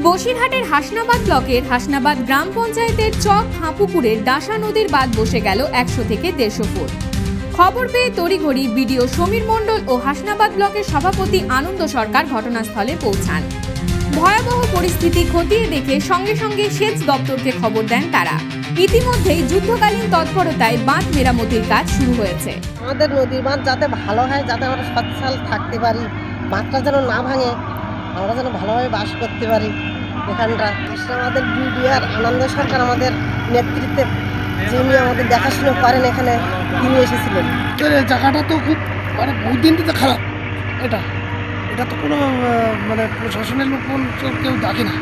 বসিরহাটের হাসনাবাদ ব্লকের হাসনাবাদ গ্রাম পঞ্চায়েতের চক হাঁপুকুরের ডাসা নদীর বাঁধ বসে গেল 100 থেকে 150 ফুট। খবর পেয়ে তড়িঘড়ি বিডিও সমীর মণ্ডল ও হাসনাবাদ ব্লকের সভাপতি আনন্দ সরকার ঘটনাস্থলে পৌঁছান। ভয়াবহ পরিস্থিতি খতিয়ে দেখে সঙ্গে সঙ্গে সেচ দপ্তরকে খবর দেন তারা। ইতিমধ্যেই যুদ্ধকালীন তৎপরতায় বাঁধ মেরামতির কাজ শুরু হয়েছে। আমাদের নদীর বাঁধ যাতে ভালো হয়, যাতে আমরা সচ্ছল থাকতে পারি, বাঁধটা যেন না ভাঙে, আমরা যেন ভালোভাবে বাস করতে পারি এখানটা। আমাদের বিডিআর আনন্দ সরকার আমাদের নেতৃত্বে যিনি আমাদের দেখাশুনো করেন এখানে তিনি এসেছিলেন। জায়গাটা তো খুব বহুত দিন থেকে খারাপ। এটা তো কোনো প্রশাসনের লোক কেউ দেখে না।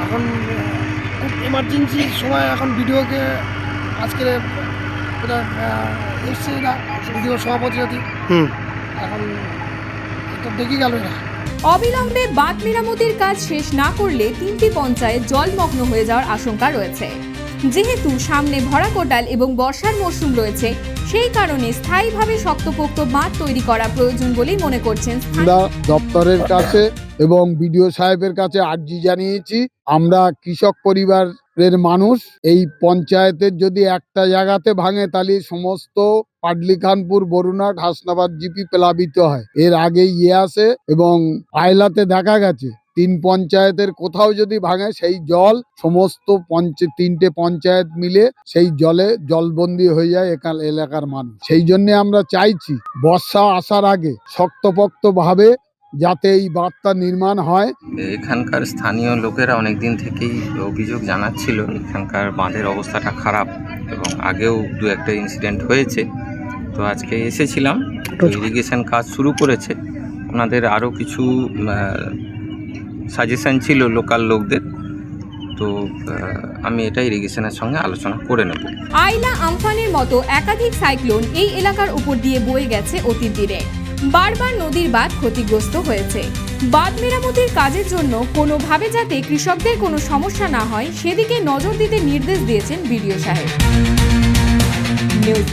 এখন খুব এমার্জেন্সি সময় এখন ভিডিওকে আজকে এসছে না ভিডিও সভাপতি এখন এটা দেখে গেল না। অবিলম্বে বাঁধ মেরামতির কাজ শেষ না করলে 3টি পঞ্চায়েত জলমগ্ন হয়ে যাওয়ার আশঙ্কা রয়েছে। যেহেতু সামনে ভরা কোটাল এবং বর্ষার মরশুম রয়েছে, সেই কারণে স্থায়ীভাবে শক্তপোক্ত বাঁধ তৈরি করা প্রয়োজন বলেই মনে করছেন। দপ্তরের কাছে এবং বিডিও সাহেবের কাছে আর্জি জানিয়েছি। আমরা কৃষক পরিবারের মানুষ, এই পঞ্চায়েতের যদি একটা জায়গাতে ভাঙে তাহলে সমস্ত পাটলিখানপুর, বরুণাট, হাসনাবাদ জিপি প্লাবিত হয়। এর আগে আসে এবং আয়লাতে দেখা গেছে 3 পঞ্চায়েতের কোথাও যদি ভাঙে সেই জল সমস্ত 3টে পঞ্চায়েত মিলে সেই জলে জলবন্দী হয়ে যায় এলাকার মানুষ। সেই জন্য আমরা চাইছি বর্ষা আসার আগে শক্তপোক্ত ভাবে যাতে এই বাঁধটা নির্মাণ হয়। এখানকার স্থানীয় লোকেরা অনেক দিন থেকেই অভিযোগ জানাচ্ছিল এখানকার বাঁধের অবস্থাটা খারাপ এবং আগেও 2-1টা ইনসিডেন্ট হয়েছে। তো আজকে এসেছিলাম, ইরিগেশন কাজ শুরু করেছে। ওনাদের আরও কিছু সাজেশন ছিল লোকাল লোকদের, তো আমি এটা ইরিগেশনের সঙ্গে আলোচনা করে নেব। আইলা, আমফানের মতো একাধিক সাইক্লোন এই এলাকার উপর দিয়ে বয়ে গেছে অতীত দিনে। বারবার নদীর বাঁধ ক্ষতিগ্রস্ত হয়েছে। বাঁধ মেরামতির কাজের জন্য কোনোভাবে যাতে কৃষকদের কোনো সমস্যা না হয় সেদিকে নজর দিতে নির্দেশ দিয়েছেন বিডিও সাহেব। নিউজ